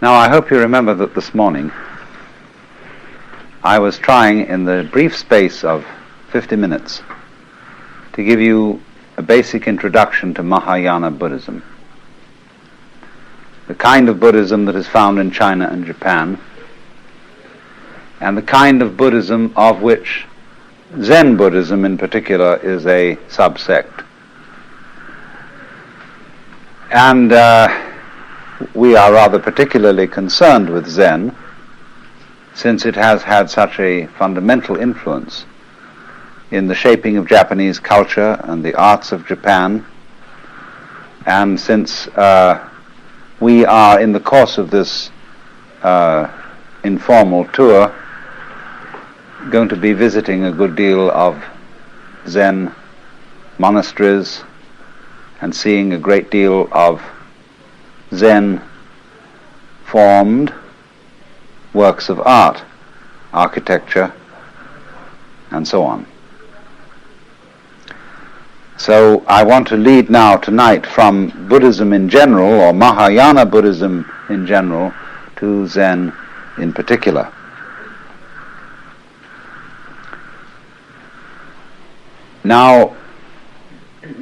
Now, I hope you remember that this morning I was trying, in the brief space of 50 minutes, to give you a basic introduction to Mahayana Buddhism, the kind of Buddhism that is found in China and Japan, and the kind of Buddhism of which Zen Buddhism in particular is a subsect. And we are rather particularly concerned with Zen, since it has had such a fundamental influence in the shaping of Japanese culture and the arts of Japan, and since we are in the course of this informal tour going to be visiting a good deal of Zen monasteries and seeing a great deal of Zen formed works of art, architecture, and so on. So I want to lead now tonight from Buddhism in general, or Mahayana Buddhism in general, to Zen in particular. Now,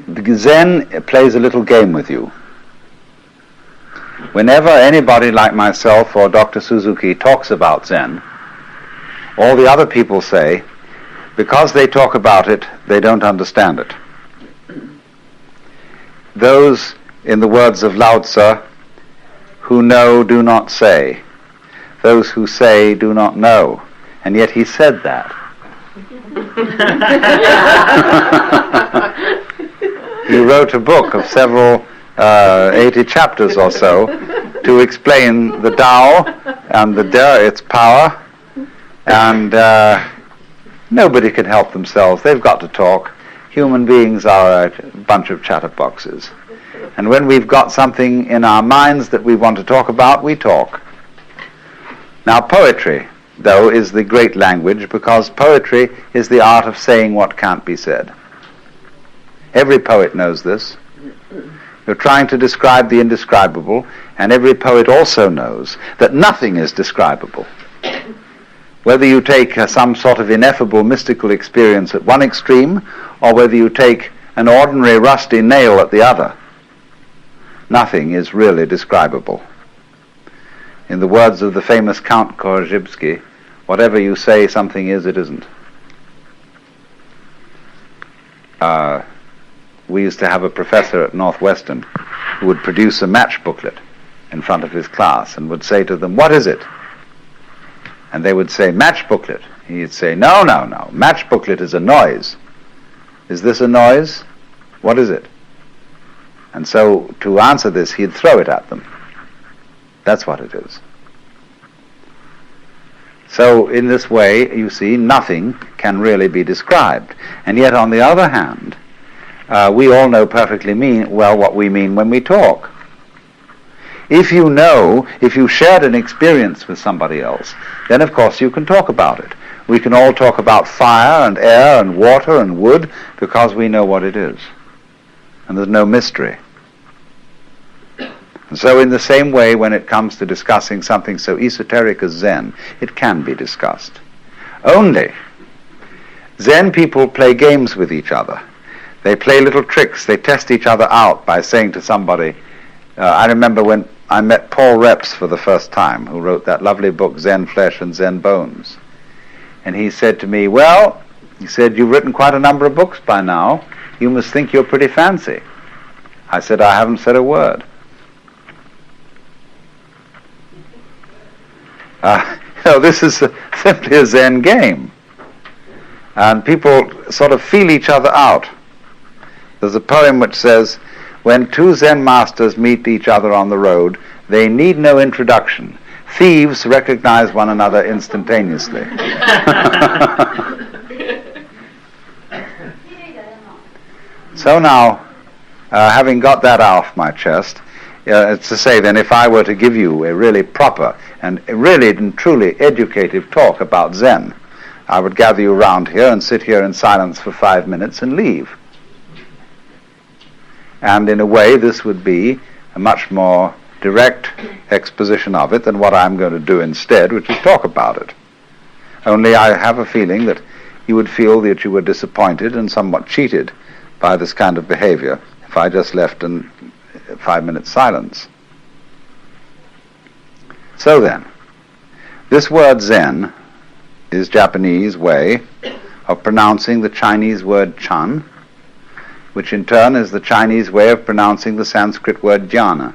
the Zen plays a little game with you. Whenever anybody like myself or Dr. Suzuki talks about Zen, all the other people say, because they talk about it, they don't understand it. Those, in the words of Lao Tzu, who know do not say. Those who say do not know. And yet he said that. He wrote a book of several 80 chapters or so to explain the Tao and the De, its power, and nobody can help themselves. They've got to talk. Human beings are a bunch of chatterboxes. And when we've got something in our minds that we want to talk about, we talk. Now, poetry, though, is the great language, because poetry is the art of saying what can't be said. Every poet knows this. You're trying to describe the indescribable, and every poet also knows that nothing is describable. Whether you take some sort of ineffable mystical experience at one extreme, or whether you take an ordinary rusty nail at the other, nothing is really describable. In the words of the famous Count Korzybski, whatever you say something is, it isn't. We used to have a professor at Northwestern who would produce a match booklet in front of his class and would say to them, "What is it?" And they would say, "Match booklet." He'd say, no, match booklet is a noise. Is this a noise? What is it? And so to answer this, he'd throw it at them. That's what it is. So in this way, you see, nothing can really be described. And yet, on the other hand, we all know perfectly well what we mean when we talk. If you shared an experience with somebody else, then of course you can talk about it. We can all talk about fire and air and water and wood because we know what it is. And there's no mystery. And so in the same way, when it comes to discussing something so esoteric as Zen, it can be discussed. Only, Zen people play games with each other. They play little tricks. They test each other out by saying to somebody, I remember when I met Paul Reps for the first time, who wrote that lovely book, Zen Flesh and Zen Bones. And he said to me, he said, "You've written quite a number of books by now. You must think you're pretty fancy." I said, "I haven't said a word." This is simply a Zen game. And people sort of feel each other out. There's a poem which says, "When two Zen masters meet each other on the road, they need no introduction. Thieves recognize one another instantaneously." So now, having got that off my chest, it's to say then, if I were to give you a really proper and really and truly educative talk about Zen, I would gather you around here and sit here in silence for 5 minutes and leave. And in a way, this would be a much more direct exposition of it than what I'm going to do instead, which is talk about it. Only I have a feeling that you would feel that you were disappointed and somewhat cheated by this kind of behavior if I just left in 5 minutes silence. So then, this word Zen is Japanese way of pronouncing the Chinese word Chan, which in turn is the Chinese way of pronouncing the Sanskrit word jhana.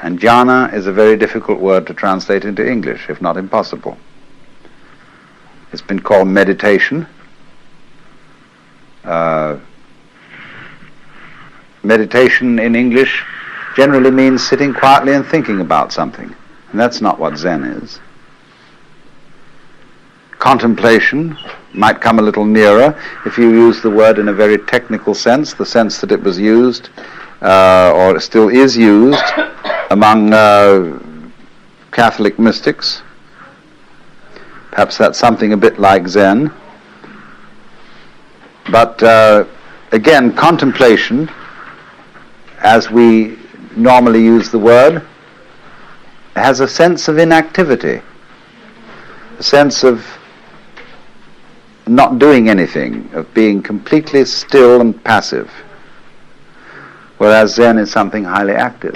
And jhana is a very difficult word to translate into English, if not impossible. It's been called meditation. Meditation in English generally means sitting quietly and thinking about something, and that's not what Zen is. Contemplation might come a little nearer if you use the word in a very technical sense, the sense that it was used, or still is used, among Catholic mystics. Perhaps that's something a bit like Zen. But again, contemplation, as we normally use the word, has a sense of inactivity, a sense of not doing anything, of being completely still and passive, whereas Zen is something highly active.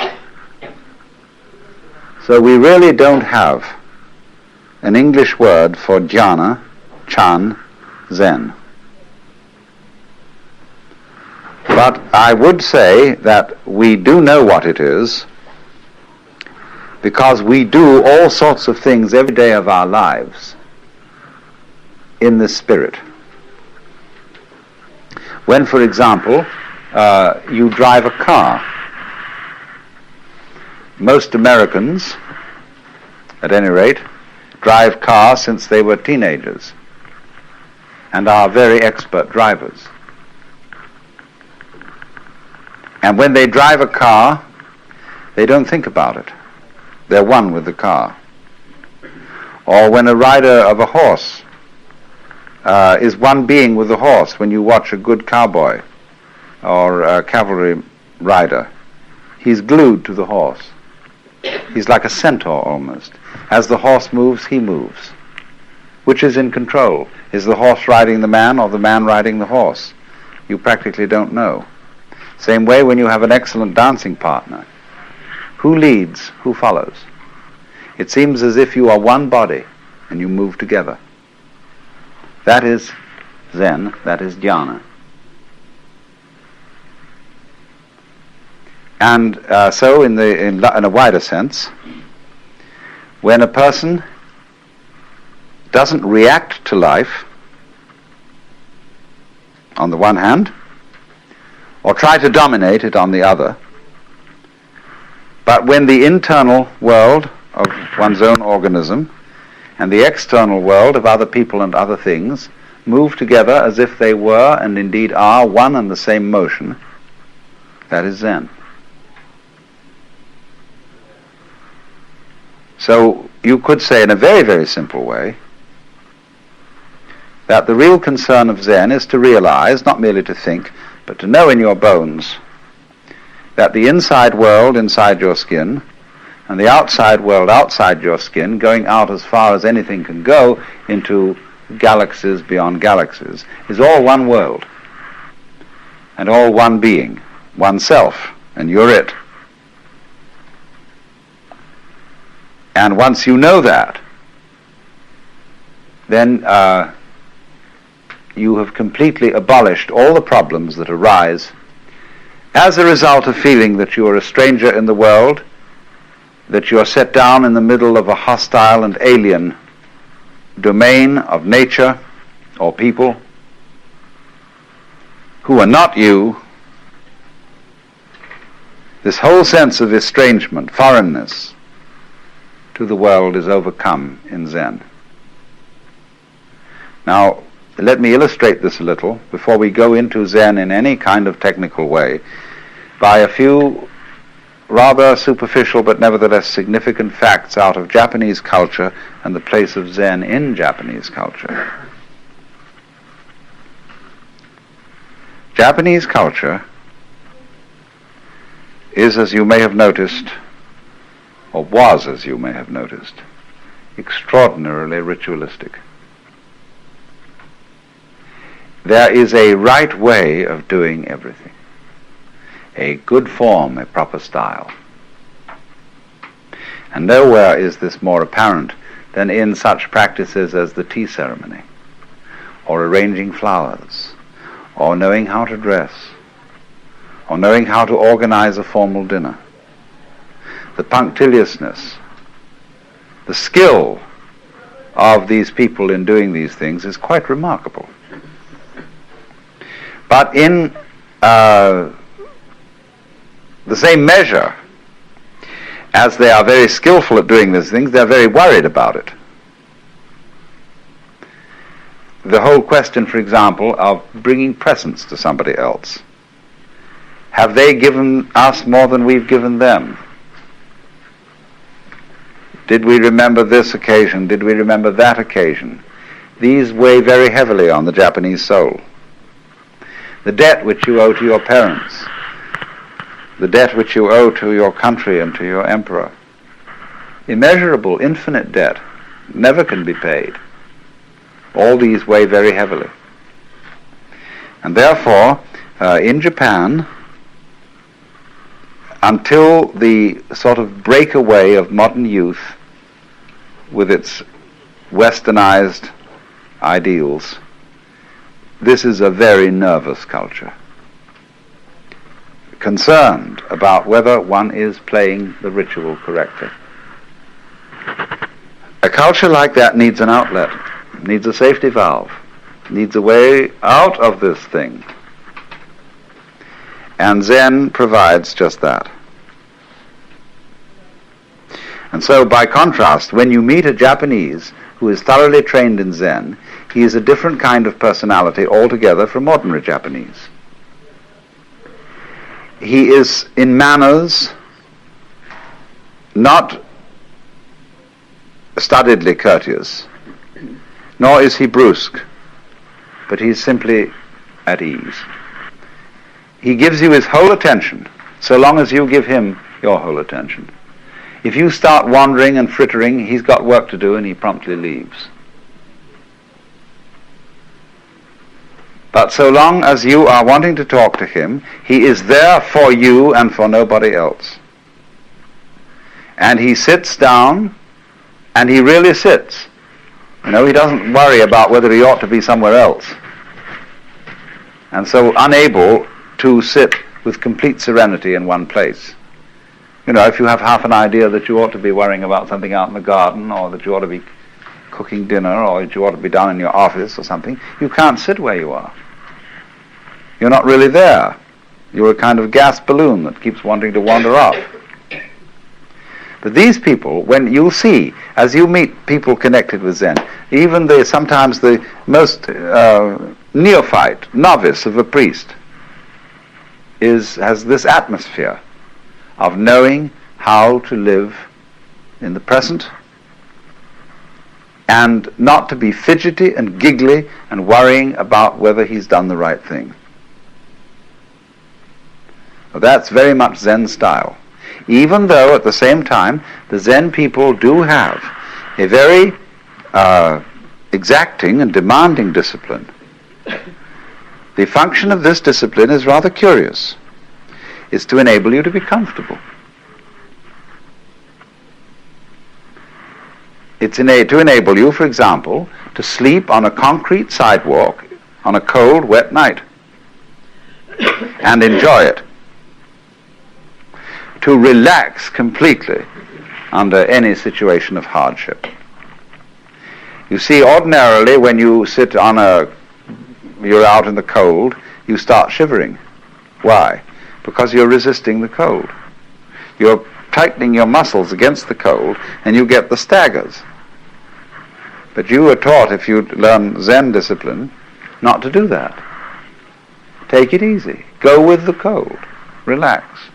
So we really don't have an English word for jhana, Chan, Zen. But I would say that we do know what it is, because we do all sorts of things every day of our lives in this spirit. When, for example, you drive a car, most Americans, at any rate, drive cars since they were teenagers and are very expert drivers. And when they drive a car, they don't think about it. They're one with the car. Or when a rider of a horse is one being with the horse, when you watch a good cowboy or a cavalry rider, he's glued to the horse. He's like a centaur almost. As the horse moves, he moves. Which is in control? Is the horse riding the man or the man riding the horse? You practically don't know. Same way when you have an excellent dancing partner. Who leads? Who follows? It seems as if you are one body and you move together. That is Zen, that is jhana. And so in a wider sense, when a person doesn't react to life, on the one hand, or try to dominate it on the other, but when the internal world of one's own organism and the external world of other people and other things move together as if they were and indeed are one and the same motion, that is Zen. So you could say in a very, very simple way that the real concern of Zen is to realize, not merely to think, but to know in your bones that the inside world inside your skin and the outside world outside your skin, going out as far as anything can go into galaxies beyond galaxies, is all one world and all one being, one self, and you're it. And once you know that, then you have completely abolished all the problems that arise as a result of feeling that you are a stranger in the world, that you are set down in the middle of a hostile and alien domain of nature or people who are not you. This whole sense of estrangement, foreignness to the world is overcome in Zen. Now, let me illustrate this a little before we go into Zen in any kind of technical way by a few rather superficial but nevertheless significant facts out of Japanese culture and the place of Zen in Japanese culture. Japanese culture is, as you may have noticed, or was, as you may have noticed, extraordinarily ritualistic. There is a right way of doing everything, a good form, a proper style. And nowhere is this more apparent than in such practices as the tea ceremony, or arranging flowers, or knowing how to dress, or knowing how to organize a formal dinner. The punctiliousness, the skill of these people in doing these things is quite remarkable. But in the same measure as they are very skillful at doing these things, they're very worried about it. The whole question, for example, of bringing presents to somebody else. Have they given us more than we've given them? Did we remember this occasion? Did we remember that occasion? These weigh very heavily on the Japanese soul. The debt which you owe to your parents, the debt which you owe to your country and to your emperor, immeasurable, infinite debt, never can be paid. All these weigh very heavily. And therefore, in Japan, until the sort of breakaway of modern youth with its westernized ideals, this is a very nervous culture, concerned about whether one is playing the ritual correctly. A culture like that needs an outlet, needs a safety valve, needs a way out of this thing. And Zen provides just that. And so, by contrast, when you meet a Japanese who is thoroughly trained in Zen, he is a different kind of personality altogether from ordinary Japanese. He is, in manners, not studiedly courteous, nor is he brusque, but he is simply at ease. He gives you his whole attention, so long as you give him your whole attention. If you start wandering and frittering, he's got work to do and he promptly leaves. But so long as you are wanting to talk to him, he is there for you and for nobody else. And he sits down, and he really sits. He doesn't worry about whether he ought to be somewhere else. And so unable to sit with complete serenity in one place. If you have half an idea that you ought to be worrying about something out in the garden, or that you ought to be cooking dinner, or that you ought to be down in your office or something, you can't sit where you are. You're not really there. You're a kind of gas balloon that keeps wanting to wander off. But these people, when you'll see, as you meet people connected with Zen, even sometimes the most neophyte, novice of a priest, has this atmosphere of knowing how to live in the present and not to be fidgety and giggly and worrying about whether he's done the right thing. Well, that's very much Zen style. Even though at the same time the Zen people do have a very exacting and demanding discipline. The function of this discipline is rather curious. It's to enable you to be comfortable. It's to enable you, for example, to sleep on a concrete sidewalk on a cold, wet night and enjoy it. To relax completely under any situation of hardship. You see, ordinarily when you sit you're out in the cold, you start shivering. Why? Because you're resisting the cold. You're tightening your muscles against the cold, and you get the staggers. But you were taught, if you learn Zen discipline, not to do that. Take it easy. Go with the cold. Relax.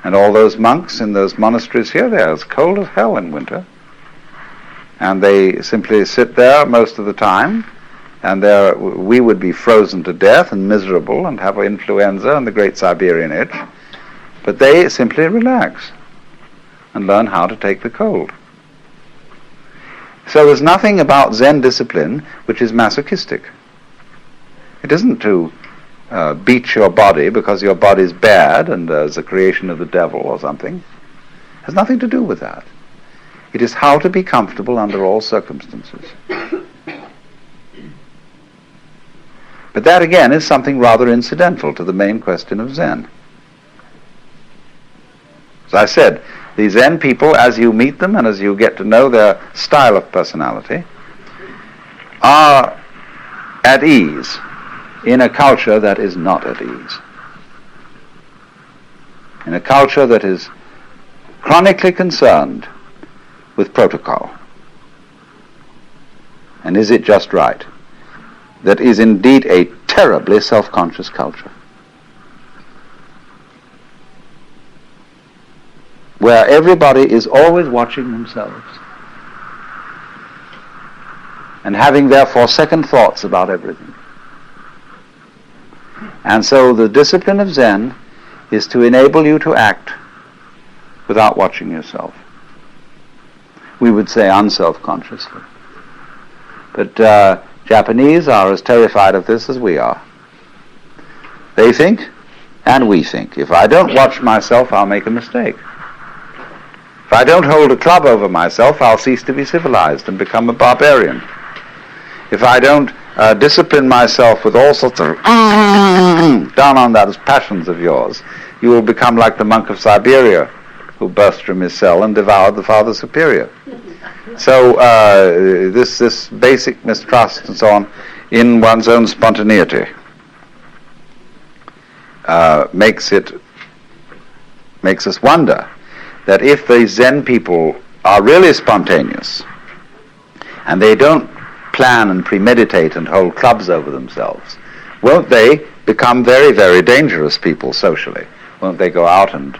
And all those monks in those monasteries here, they're as cold as hell in winter. And they simply sit there most of the time, and we would be frozen to death and miserable and have influenza and the great Siberian itch. But they simply relax and learn how to take the cold. So there's nothing about Zen discipline which is masochistic. It isn't to beat your body because your body's bad and is a creation of the devil or something. It has nothing to do with that. It is how to be comfortable under all circumstances. But that again is something rather incidental to the main question of Zen. As I said, the Zen people, as you meet them and as you get to know their style of personality, are at ease in a culture that is not at ease. In a culture that is chronically concerned with protocol. And is it just right? That is indeed a terribly self-conscious culture, where everybody is always watching themselves and having therefore second thoughts about everything. And so the discipline of Zen is to enable you to act without watching yourself. We would say unself-consciously. But Japanese are as terrified of this as we are. They think, and we think, if I don't watch myself, I'll make a mistake. If I don't hold a club over myself, I'll cease to be civilized and become a barbarian. If I don't discipline myself with all sorts of down on those passions of yours, you will become like the monk of Siberia who burst from his cell and devoured the Father Superior. So this basic mistrust and so on in one's own spontaneity makes us wonder that if the Zen people are really spontaneous and they don't plan and premeditate and hold clubs over themselves, won't they become very, very dangerous people socially? Won't they go out and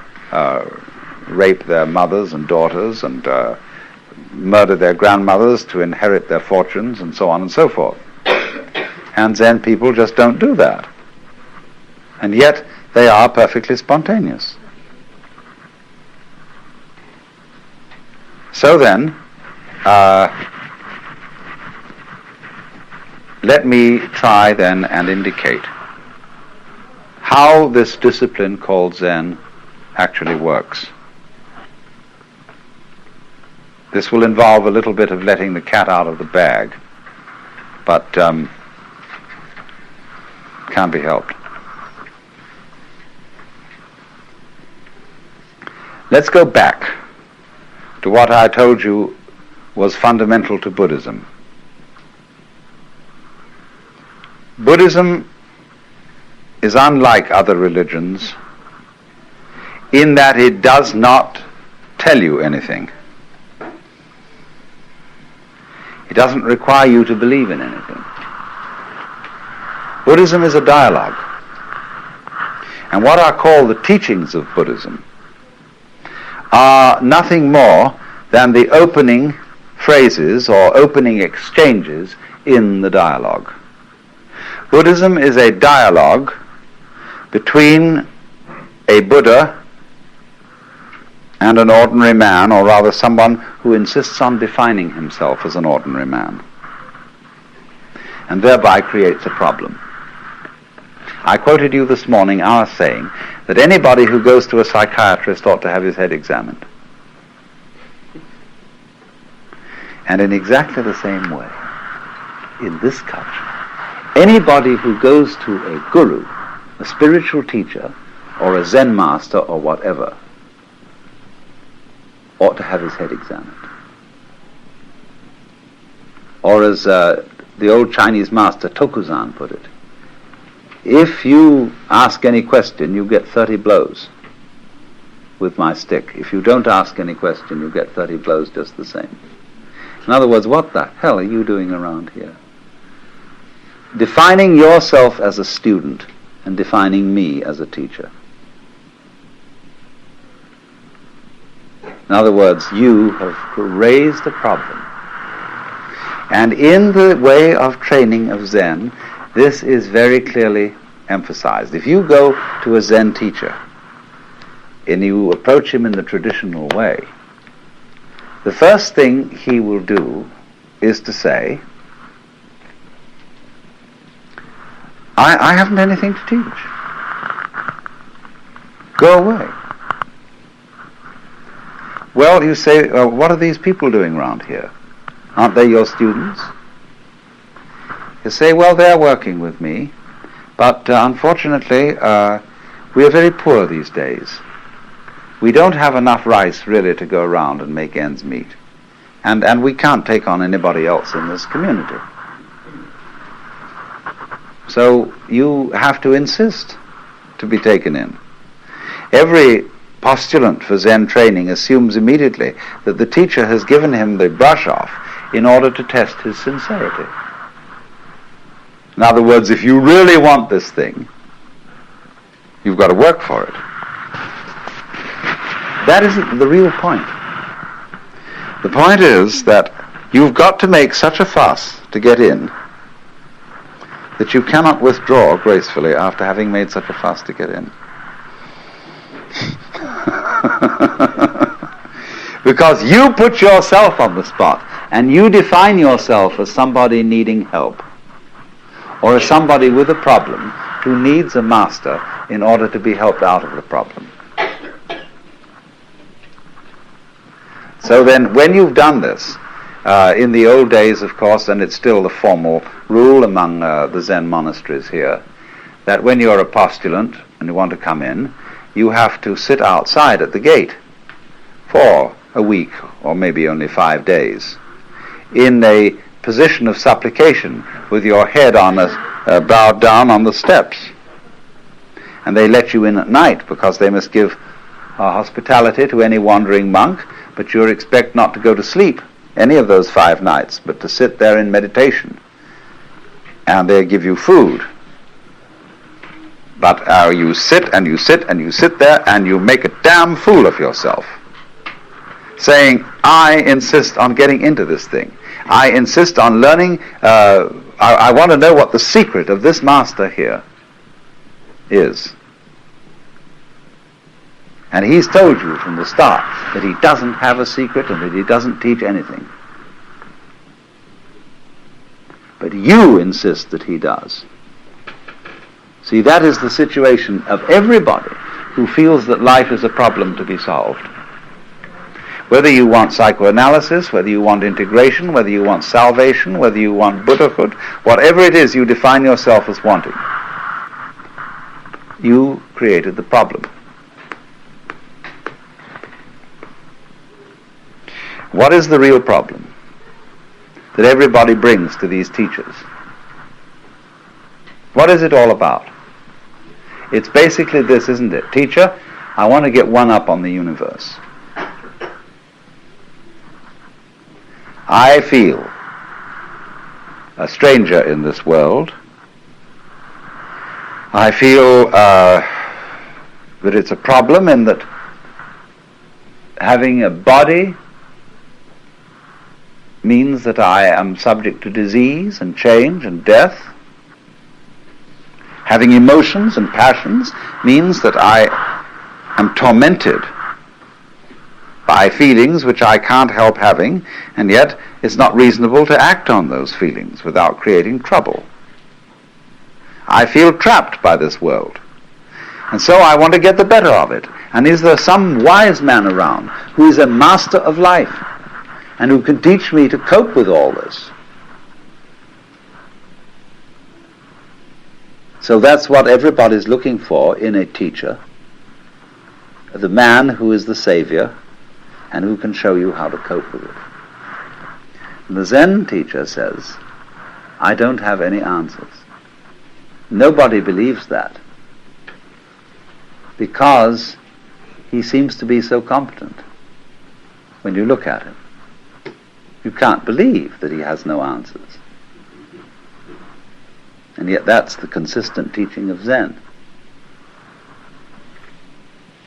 rape their mothers and daughters and murder their grandmothers to inherit their fortunes and so on and so forth? And Zen people just don't do that. And yet they are perfectly spontaneous. So then, let me try then and indicate how this discipline called Zen actually works. This will involve a little bit of letting the cat out of the bag, but can't be helped. Let's go back to what I told you was fundamental to Buddhism. Buddhism is unlike other religions in that it does not tell you anything. It doesn't require you to believe in anything. Buddhism is a dialogue. And what are called the teachings of Buddhism are nothing more than the opening phrases or opening exchanges in the dialogue. Buddhism is a dialogue between a Buddha and an ordinary man, or rather someone who insists on defining himself as an ordinary man, and thereby creates a problem. I quoted you this morning our saying that anybody who goes to a psychiatrist ought to have his head examined. And in exactly the same way, in this culture, anybody who goes to a guru, a spiritual teacher, or a Zen master, or whatever, ought to have his head examined. Or as the old Chinese master Tokuzan put it, if you ask any question, you get 30 blows with my stick. If you don't ask any question, you get 30 blows just the same. In other words, what the hell are you doing around here? Defining yourself as a student and defining me as a teacher. In other words, you have raised a problem. And in the way of training of Zen, this is very clearly emphasized. If you go to a Zen teacher and you approach him in the traditional way, the first thing he will do is to say, I haven't anything to teach. Go away. Well, you say, what are these people doing around here? Aren't they your students? You say, well, they're working with me, but unfortunately, we are very poor these days. We don't have enough rice really to go around and make ends meet. And we can't take on anybody else in this community. So you have to insist to be taken in. Every postulant for Zen training assumes immediately that the teacher has given him the brush off in order to test his sincerity. In other words, if you really want this thing, you've got to work for it. That isn't the real point. The point is that you've got to make such a fuss to get in that you cannot withdraw gracefully after having made such a fuss to get in. Because you put yourself on the spot and you define yourself as somebody needing help, or as somebody with a problem who needs a master in order to be helped out of the problem. So then, when you've done this, in the old days, of course, and it's still the formal rule among the Zen monasteries here, that when you're a postulant and you want to come in, you have to sit outside at the gate for a week, or maybe only 5 days, in a position of supplication, with your head bowed down on the steps. And they let you in at night, because they must give hospitality to any wandering monk, but you expect not to go to sleep any of those 5 nights, but to sit there in meditation. And they give you food. But you sit and you sit and you sit there and you make a damn fool of yourself, saying, I insist on getting into this thing. I insist on learning. I want to know what the secret of this master here is. And he's told you from the start that he doesn't have a secret and that he doesn't teach anything. But you insist that he does. See, that is the situation of everybody who feels that life is a problem to be solved. Whether you want psychoanalysis, whether you want integration, whether you want salvation, whether you want Buddhahood, whatever it is you define yourself as wanting, you created the problem. What is the real problem that everybody brings to these teachers? What is it all about? It's basically this, isn't it? Teacher, I want to get one up on the universe. I feel a stranger in this world. I feel that it's a problem in that having a body means that I am subject to disease and change and death. Having emotions and passions means that I am tormented by feelings which I can't help having, and yet it's not reasonable to act on those feelings without creating trouble. I feel trapped by this world, and so I want to get the better of it. And is there some wise man around who is a master of life and who can teach me to cope with all this? So that's what everybody's looking for in a teacher, the man who is the savior and who can show you how to cope with it. And the Zen teacher says, I don't have any answers. Nobody believes that, because he seems to be so competent. When you look at him, you can't believe that he has no answers. And yet that's the consistent teaching of Zen,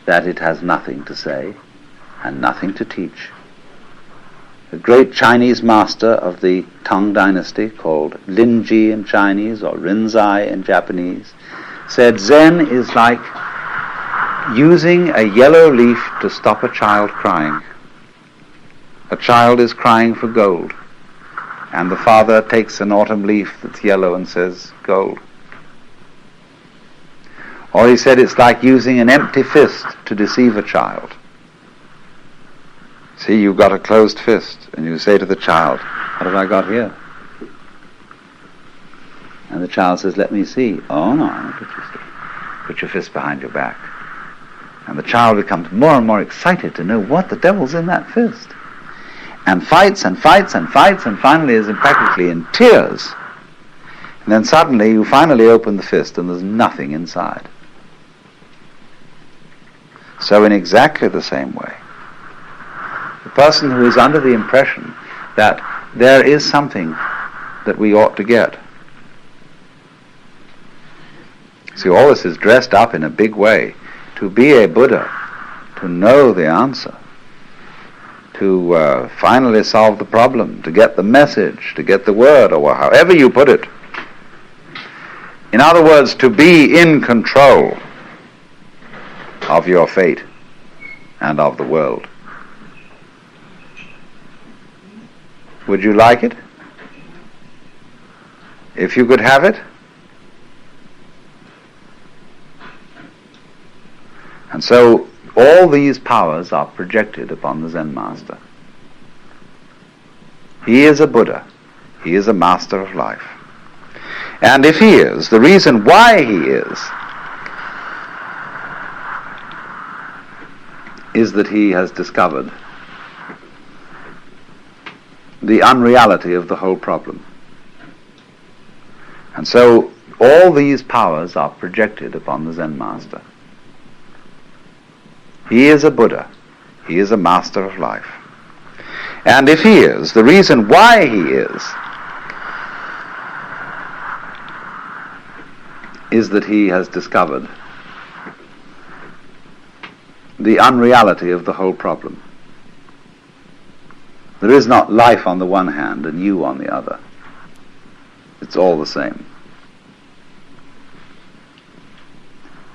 that it has nothing to say and nothing to teach. A great Chinese master of the Tang dynasty, called Linji in Chinese or Rinzai in Japanese, said Zen is like using a yellow leaf to stop a child crying. A child is crying for gold, and the father takes an autumn leaf that's yellow and says, gold. Or he said it's like using an empty fist to deceive a child. See, you've got a closed fist, and you say to the child, what have I got here? And the child says, let me see. Oh, no, put your fist behind your back. And the child becomes more and more excited to know what the devil's in that fist. And fights and fights and fights, and finally is practically in tears. And then suddenly you finally open the fist and there's nothing inside. So in exactly the same way, the person who is under the impression that there is something that we ought to get. See, all this is dressed up in a big way. To be a Buddha, to know the answer, to finally solve the problem, to get the message, to get the word, or however you put it. In other words, to be in control of your fate and of the world. Would you like it? If you could have it? And so all these powers are projected upon the Zen master. He is a Buddha. He is a master of life. And if he is, the reason why he is that he has discovered the unreality of the whole problem. And so all these powers are projected upon the Zen master. He is a Buddha. He is a master of life. And if he is, the reason why he is that he has discovered the unreality of the whole problem. There is not life on the one hand and you on the other. It's all the same.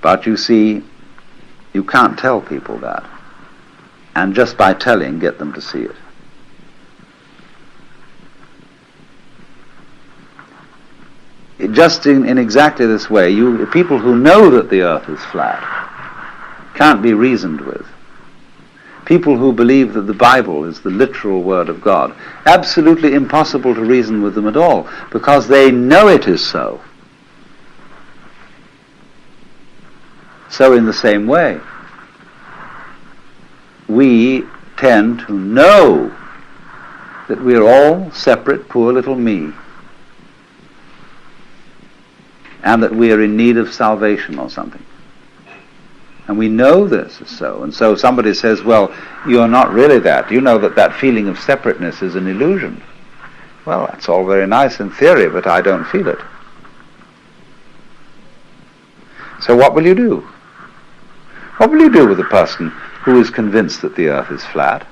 But you see, you can't tell people that, and just by telling, get them to see it. Just in exactly this way, people who know that the earth is flat can't be reasoned with. People who believe that the Bible is the literal word of God, absolutely impossible to reason with them at all, because they know it is so. So in the same way, we tend to know that we are all separate, poor little me, and that we are in need of salvation or something. And we know this is so. And so somebody says, well, you're not really that. You know that feeling of separateness is an illusion. Well, that's all very nice in theory, but I don't feel it. So what will you do? What will you do with a person who is convinced that the earth is flat?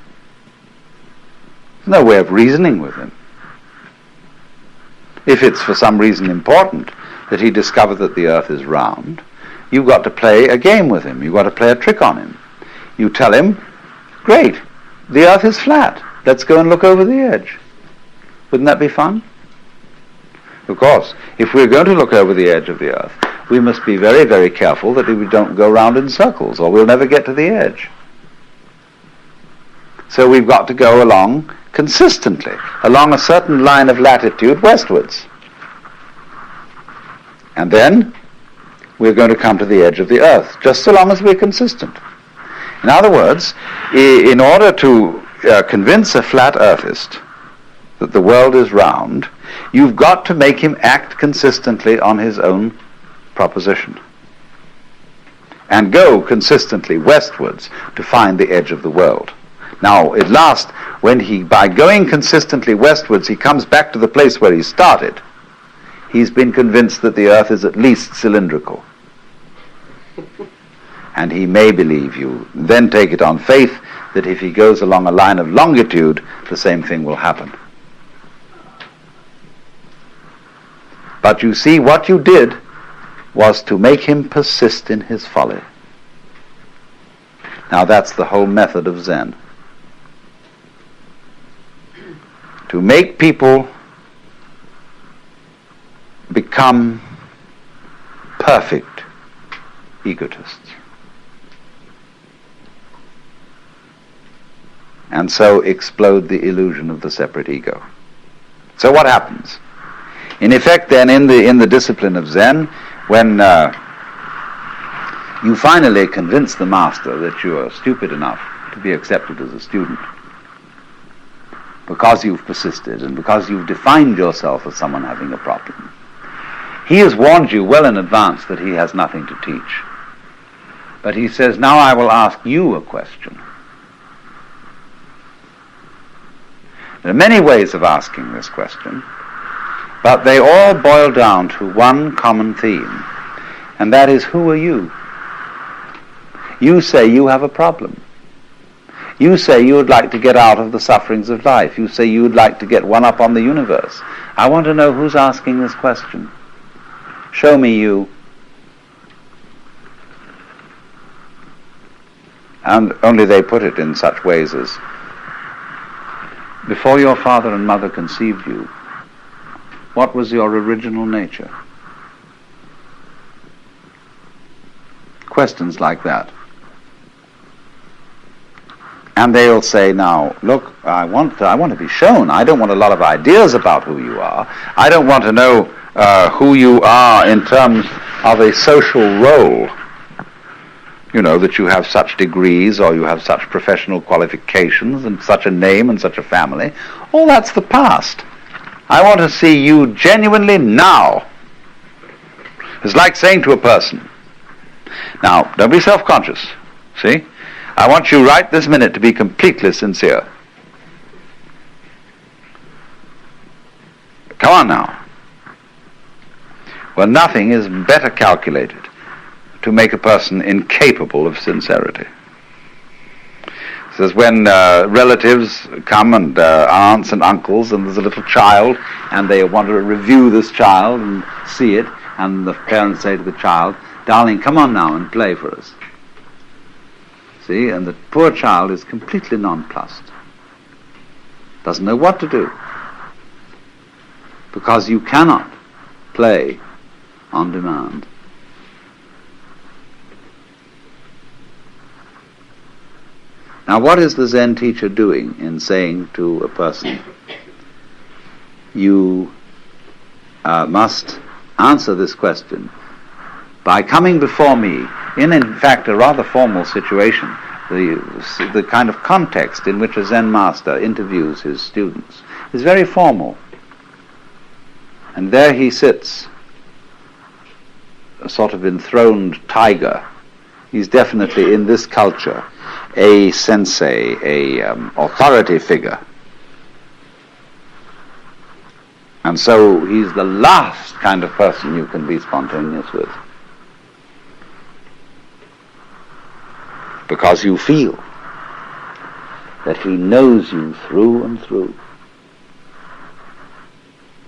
There's no way of reasoning with him. If it's for some reason important that he discover that the earth is round, you've got to play a game with him. You've got to play a trick on him. You tell him, great, the earth is flat. Let's go and look over the edge. Wouldn't that be fun? Of course, if we're going to look over the edge of the earth, we must be very, very careful that we don't go round in circles, or we'll never get to the edge. So we've got to go along consistently, along a certain line of latitude westwards. And then we're going to come to the edge of the earth, just so long as we're consistent. In other words, in order to convince a flat earthist that the world is round, you've got to make him act consistently on his own proposition and go consistently westwards to find the edge of the world. Now, at last, when by going consistently westwards, he comes back to the place where he started, he's been convinced that the earth is at least cylindrical. And he may believe you, then take it on faith that if he goes along a line of longitude, the same thing will happen. But you see, what you did was to make him persist in his folly. Now that's the whole method of Zen. To make people become perfect egotists. And so explode the illusion of the separate ego. So what happens? In effect then, in the discipline of Zen, when you finally convince the master that you are stupid enough to be accepted as a student, because you've persisted and because you've defined yourself as someone having a problem, he has warned you well in advance that he has nothing to teach. But he says, now I will ask you a question. There are many ways of asking this question, but they all boil down to one common theme, and that is, who are you? You say you have a problem. You say you would like to get out of the sufferings of life. You say you would like to get one up on the universe. I want to know who's asking this question. Show me you. And only they put it in such ways as, before your father and mother conceived you, what was your original nature? Questions like that. And they'll say, now, look, I want to be shown. I don't want a lot of ideas about who you are. I don't want to know who you are in terms of a social role. You know, that you have such degrees or you have such professional qualifications and such a name and such a family. All that's the past. I want to see you genuinely now. It's like saying to a person, now, don't be self-conscious, see? I want you right this minute to be completely sincere. Come on now. Well, nothing is better calculated to make a person incapable of sincerity. It says when relatives come and aunts and uncles, and there's a little child, and they want to review this child and see it, and the parents say to the child, darling, come on now and play for us. See, and the poor child is completely nonplussed. Doesn't know what to do. Because you cannot play on demand. Now, what is the Zen teacher doing in saying to a person, you must answer this question by coming before me in fact, a rather formal situation, the kind of context in which a Zen master interviews his students is very formal. And there he sits, a sort of enthroned tiger. He's definitely, in this culture, a sensei, authority figure. And so he's the last kind of person you can be spontaneous with. Because you feel that he knows you through and through.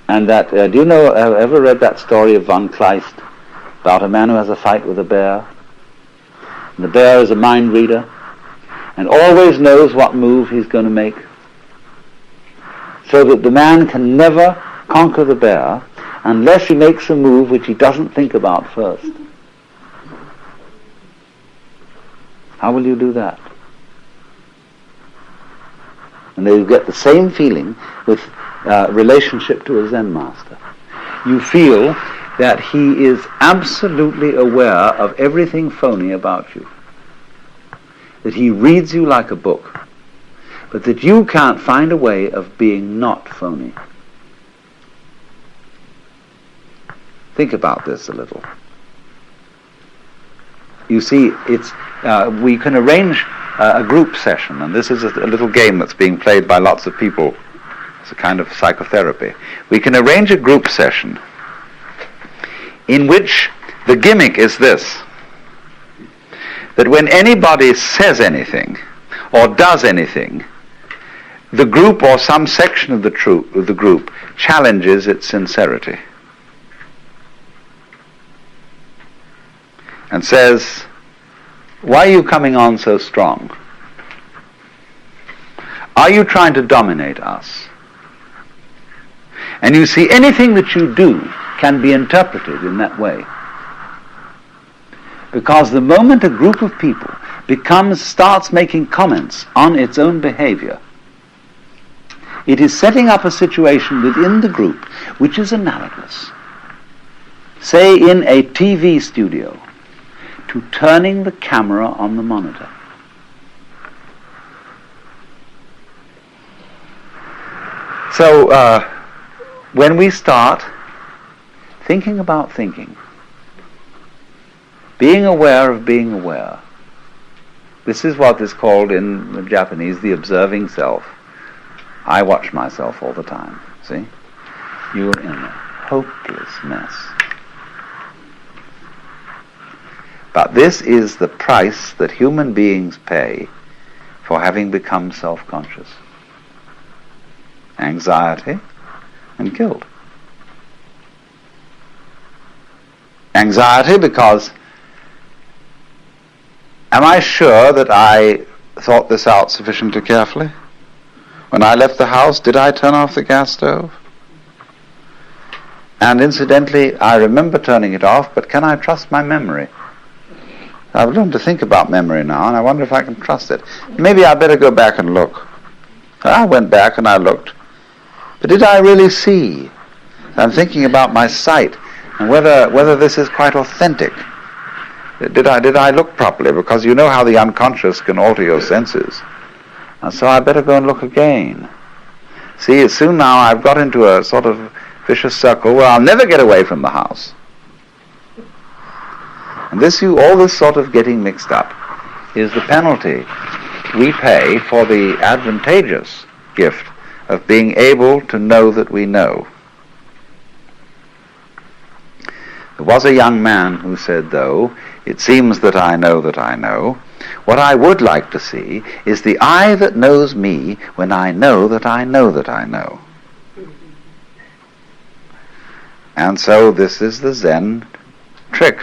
And that, do you know, ever read that story of von Kleist about a man who has a fight with a bear? And the bear is a mind reader and always knows what move he's going to make, so that the man can never conquer the bear unless he makes a move which he doesn't think about first. How will you do that? And they get the same feeling with relationship to a Zen master. You feel that he is absolutely aware of everything phony about you. That he reads you like a book, but that you can't find a way of being not phony. Think about this a little. You see, it's we can arrange a group session, and this is a little game that's being played by lots of people. It's a kind of psychotherapy. We can arrange a group session in which the gimmick is this, that when anybody says anything or does anything, the group or some section of the group challenges its sincerity and says, Why are you coming on so strong? Are you trying to dominate us? And you see, anything that you do can be interpreted in that way. Because the moment a group of people starts making comments on its own behavior, it is setting up a situation within the group which is analogous, say in a TV studio, to turning the camera on the monitor. So when we start thinking about thinking, being aware of being aware, this is what is called in the Japanese the observing self. I watch myself all the time, see? You're in a hopeless mess. But this is the price that human beings pay for having become self-conscious. Anxiety and guilt. Anxiety because, am I sure that I thought this out sufficiently carefully? When I left the house, did I turn off the gas stove? And incidentally, I remember turning it off, but can I trust my memory? I've learned to think about memory now, and I wonder if I can trust it. Maybe I better go back and look. So I went back and I looked. But did I really see? I'm thinking about my sight and whether this is quite authentic. Did I look properly? Because you know how the unconscious can alter your senses. And so I better go and look again. See, soon now I've got into a sort of vicious circle where I'll never get away from the house. And all this sort of getting mixed up is the penalty we pay for the advantageous gift of being able to know that we know. There was a young man who said, though, it seems that I know that I know. What I would like to see is the I that knows me when I know that I know that I know. And so this is the Zen trick.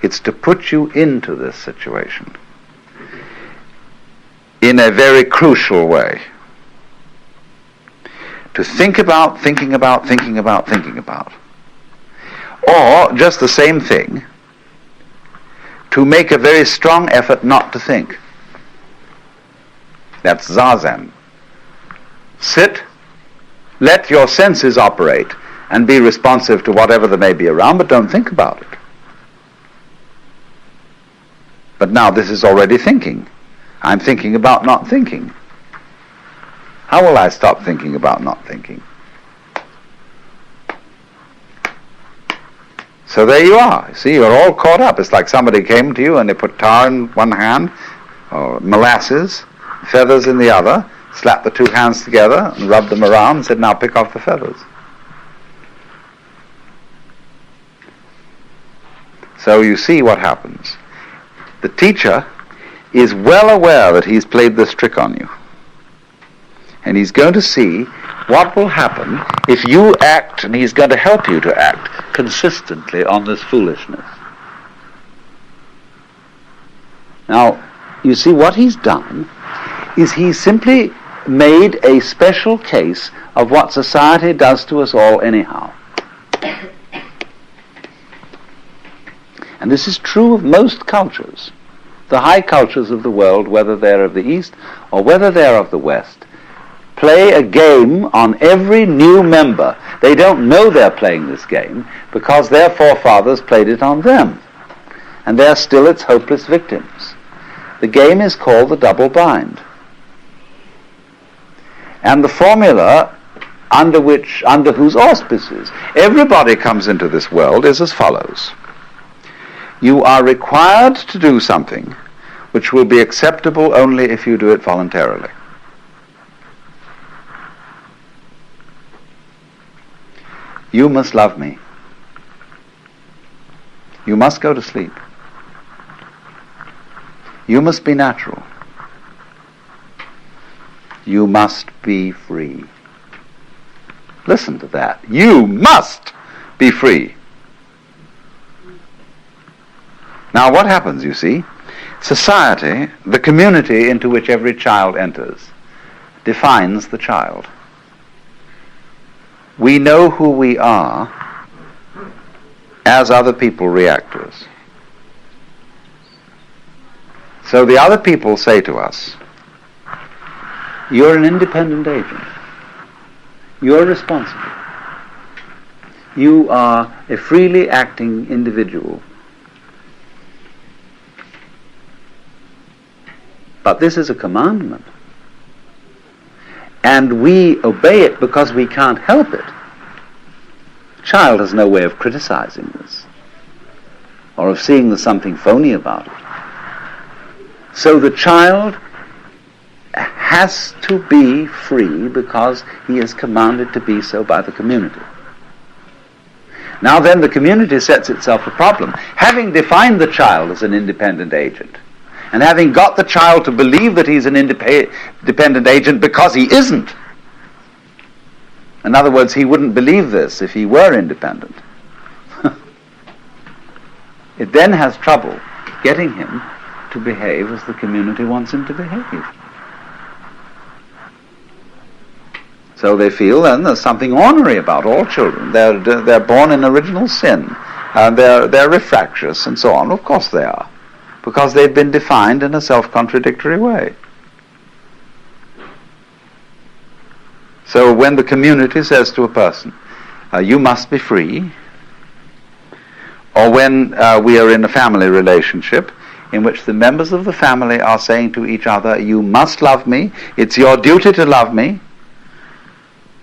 It's to put you into this situation in a very crucial way. To think about, thinking about, thinking about, thinking about. Or, just the same thing, to make a very strong effort not to think. That's Zazen. Sit, let your senses operate, and be responsive to whatever there may be around, but don't think about it. But now this is already thinking. I'm thinking about not thinking. How will I stop thinking about not thinking? So there you are. See, you're all caught up. It's like somebody came to you and they put tar in one hand, or molasses, feathers in the other, slapped the two hands together and rubbed them around and said, now pick off the feathers. So you see what happens. The teacher is well aware that he's played this trick on you. And he's going to see what will happen if you act, and he's going to help you to act consistently on this foolishness. Now, you see what he's done is he's simply made a special case of what society does to us all anyhow. And this is true of most cultures. The high cultures of the world, whether they're of the East or whether they're of the West, play a game on every new member. They don't know they're playing this game because their forefathers played it on them. And they're still its hopeless victims. The game is called the double bind. And the formula under whose auspices everybody comes into this world is as follows. You are required to do something which will be acceptable only if you do it voluntarily. You must love me. You must go to sleep. You must be natural. You must be free. Listen to that. You must be free. Now what happens, you see? Society, the community into which every child enters, defines the child. We know who we are as other people react to us. So the other people say to us, you're an independent agent. You're responsible. You are a freely acting individual. But this is a commandment. And we obey it because we can't help it. The child has no way of criticizing this or of seeing there's something phony about it. So the child has to be free because he is commanded to be so by the community. Now then, the community sets itself a problem. Having defined the child as an independent agent, and having got the child to believe that he's an independent agent because he isn't. In other words, he wouldn't believe this if he were independent. It then has trouble getting him to behave as the community wants him to behave. So they feel then there's something ornery about all children. They're born in original sin, and they're refractious and so on. Of course they are, because they've been defined in a self-contradictory way. So when the community says to a person, you must be free, or when we are in a family relationship in which the members of the family are saying to each other, you must love me, it's your duty to love me,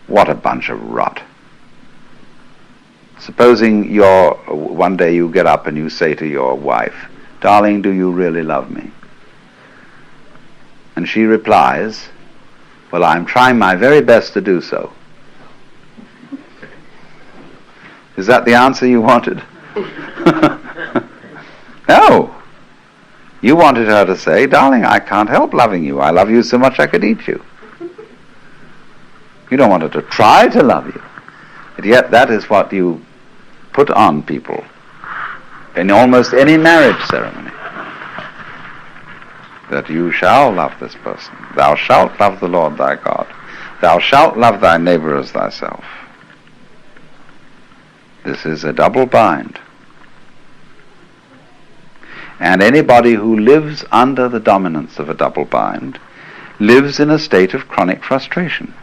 what a bunch of rot. Supposing one day you get up and you say to your wife, darling, do you really love me? And she replies, well, I'm trying my very best to do so. Is that the answer you wanted? No. You wanted her to say, darling, I can't help loving you. I love you so much I could eat you. You don't want her to try to love you. But yet that is what you put on people in almost any marriage ceremony. That you shall love this person. Thou shalt love the Lord thy God. Thou shalt love thy neighbor as thyself. This is a double bind. And anybody who lives under the dominance of a double bind lives in a state of chronic frustration,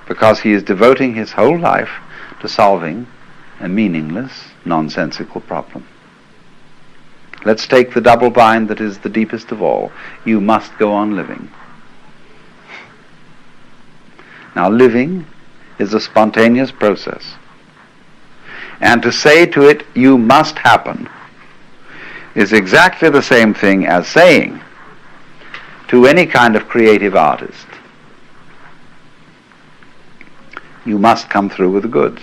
because he is devoting his whole life to solving a meaningless, nonsensical problem. Let's take the double bind that is the deepest of all. You must go on living. Now, living is a spontaneous process. And to say to it, you must happen, is exactly the same thing as saying to any kind of creative artist, you must come through with the goods.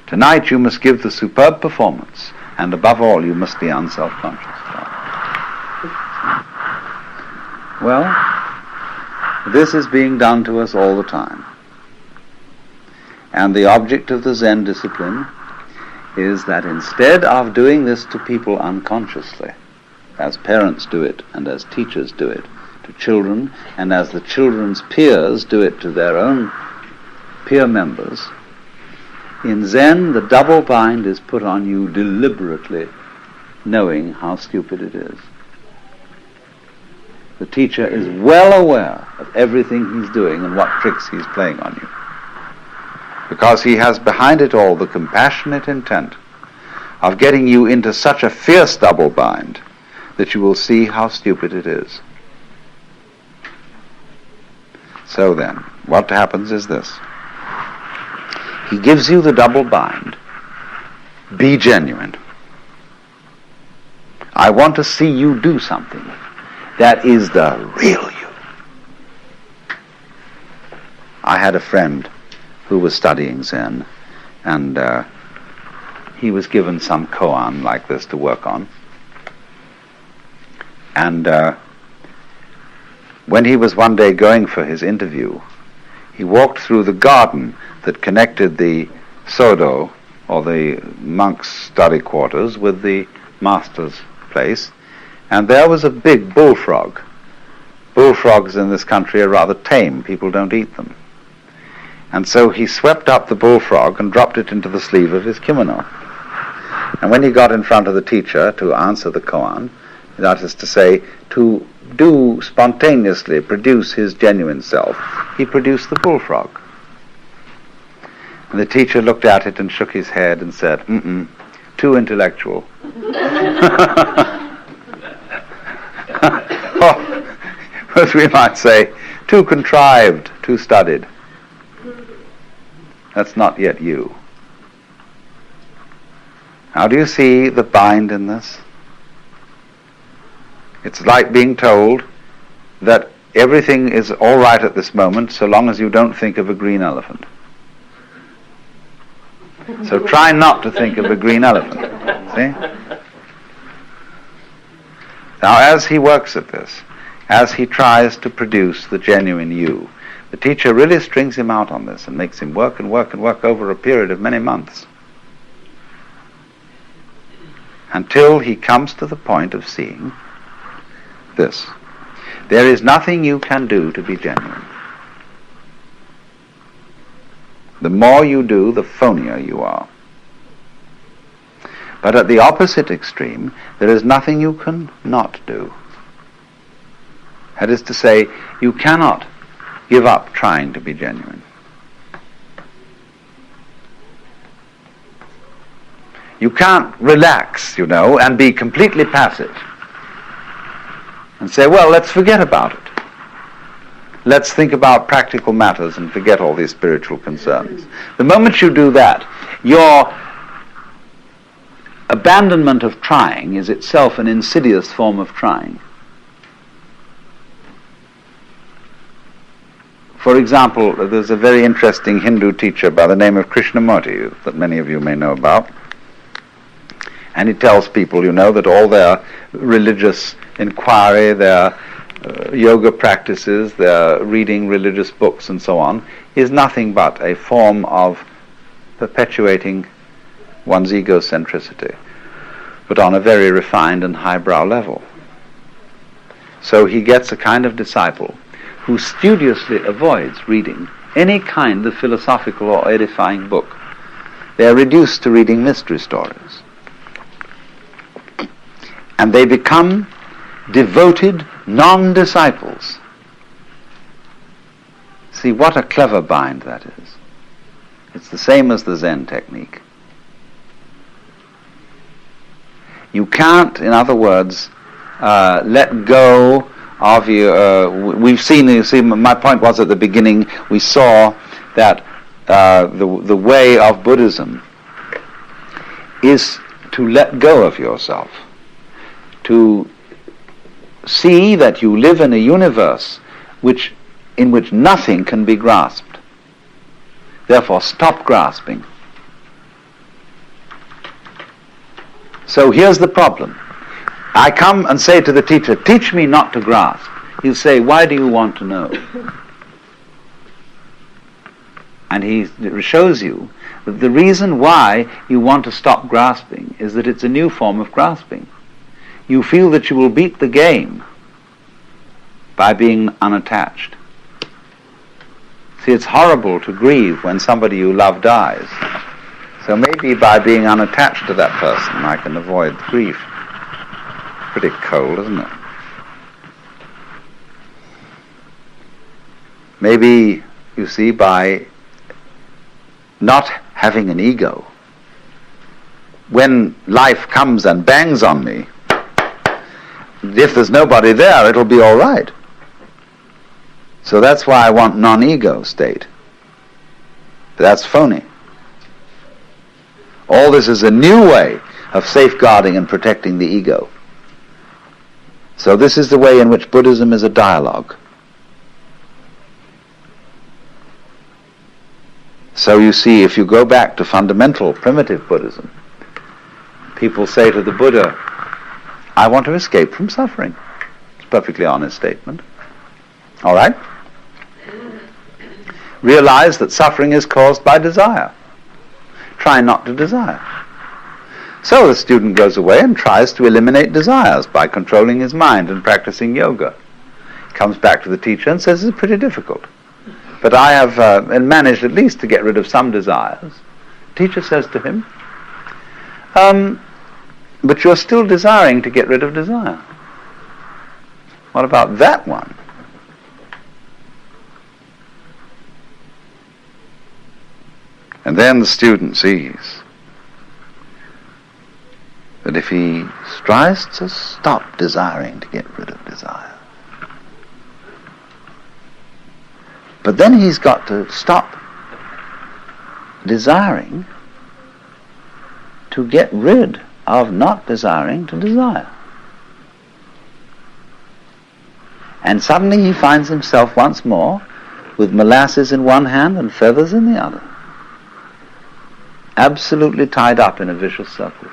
Tonight you must give the superb performance, and above all you must be unself-conscious. Well, this is being done to us all the time. And the object of the Zen discipline is that instead of doing this to people unconsciously, as parents do it and as teachers do it to children, and as the children's peers do it to their own peer members, in Zen the double bind is put on you deliberately, knowing how stupid it is. The teacher is well aware of everything he's doing and what tricks he's playing on you, because he has behind it all the compassionate intent of getting you into such a fierce double bind that you will see how stupid it is. So then, what happens is this. He gives you the double bind. Be genuine. I want to see you do something that is the real you. I had a friend who was studying Zen, and he was given some koan like this to work on. And when he was one day going for his interview, he walked through the garden that connected the Sodo or the monks' study quarters with the master's place, and there was a big bullfrog. Bullfrogs in this country are rather tame. People don't eat them. And so he swept up the bullfrog and dropped it into the sleeve of his kimono. And when he got in front of the teacher to answer the koan, that is to say, to do spontaneously produce his genuine self, he produced the bullfrog. And the teacher looked at it and shook his head and said, too intellectual. Or, as we might say, too contrived, too studied. That's not yet you. How do you see the bind in this? It's like being told that everything is all right at this moment so long as you don't think of a green elephant. So try not to think of a green elephant. See? Now, as he works at this, as he tries to produce the genuine you, the teacher really strings him out on this and makes him work and work and work over a period of many months, until he comes to the point of seeing this. There is nothing you can do to be genuine. The more you do, the phonier you are. But at the opposite extreme, there is nothing you can not do. That is to say, you cannot give up trying to be genuine. You can't relax, and be completely passive and say, well, let's forget about it. Let's think about practical matters and forget all these spiritual concerns. The moment you do that, your abandonment of trying is itself an insidious form of trying. For example, there's a very interesting Hindu teacher by the name of Krishnamurti that many of you may know about. And he tells people, that all their religious inquiry, their yoga practices, their reading religious books and so on, is nothing but a form of perpetuating one's egocentricity, but on a very refined and highbrow level. So he gets a kind of disciple who studiously avoids reading any kind of philosophical or edifying book. They are reduced to reading mystery stories. And they become devoted non-disciples. See, what a clever bind that is. It's the same as the Zen technique. You can't, in other words, let go of your... we've seen, my point was at the beginning, we saw that the way of Buddhism is to let go of yourself, to see that you live in a universe in which nothing can be grasped. Therefore, stop grasping. So here's the problem. I come and say to the teacher, teach me not to grasp. He'll say, why do you want to know? And he shows you that the reason why you want to stop grasping is that it's a new form of grasping. You feel that you will beat the game by being unattached. See, it's horrible to grieve when somebody you love dies. So maybe by being unattached to that person, I can avoid grief. Pretty cold, isn't it? Maybe, you see, by not having an ego, when life comes and bangs on me, if there's nobody there, it'll be all right. So that's why I want non-ego state. That's phony. All this is a new way of safeguarding and protecting the ego. So this is the way in which Buddhism is a dialogue. So you see, if you go back to fundamental primitive Buddhism, people say to the Buddha, I want to escape from suffering. It's a perfectly honest statement. All right? Realize that suffering is caused by desire. try not to desire. So the student goes away and tries to eliminate desires by controlling his mind and practicing yoga. Comes back to the teacher and says, it's pretty difficult. But I have managed at least to get rid of some desires. The teacher says to him, but you're still desiring to get rid of desire. What about that one? And then the student sees that if he tries to stop desiring to get rid of desire, but then he's got to stop desiring to get rid of not desiring to desire. And suddenly he finds himself once more with molasses in one hand and feathers in the other, absolutely tied up in a vicious circle.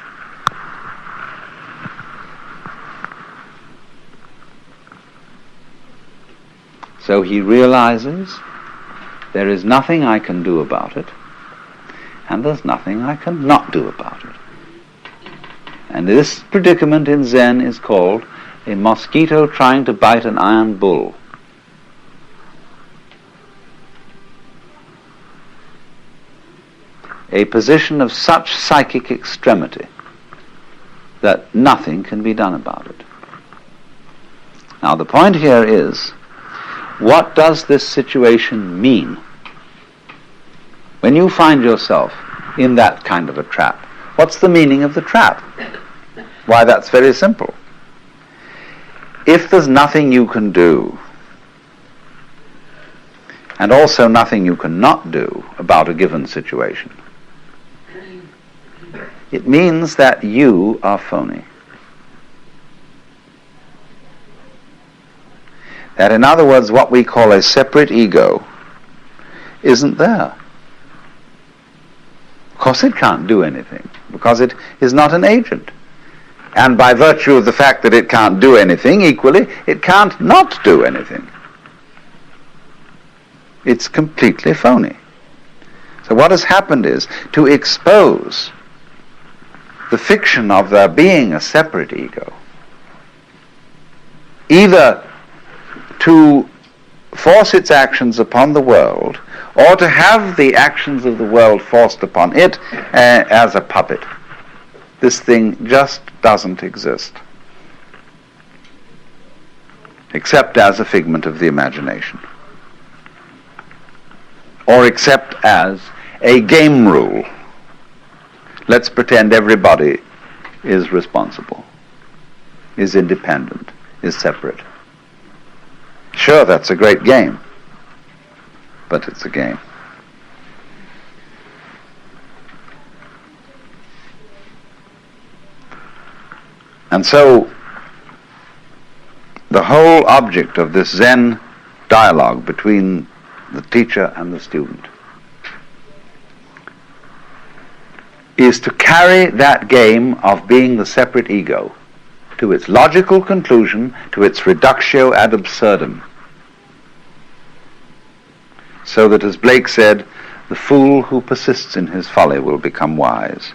So he realizes there is nothing I can do about it, and there's nothing I can not do about it. And this predicament in Zen is called a mosquito trying to bite an iron bull. A position of such psychic extremity that nothing can be done about it. Now the point here is, what does this situation mean? When you find yourself in that kind of a trap, what's the meaning of the trap? Why, that's very simple. If there's nothing you can do, and also nothing you cannot do about a given situation, it means that you are phony. That, in other words, what we call a separate ego isn't there. Of course it can't do anything, because it is not an agent. And by virtue of the fact that it can't do anything, equally, it can't not do anything. It's completely phony. So what has happened is to expose the fiction of there being a separate ego, either to force its actions upon the world, or to have the actions of the world forced upon it as a puppet. This thing just doesn't exist, except as a figment of the imagination, or except as a game rule. Let's pretend everybody is responsible, is independent, is separate. Sure, that's a great game, but it's a game. And so, the whole object of this Zen dialogue between the teacher and the student is to carry that game of being the separate ego to its logical conclusion, to its reductio ad absurdum. So that, as Blake said, the fool who persists in his folly will become wise.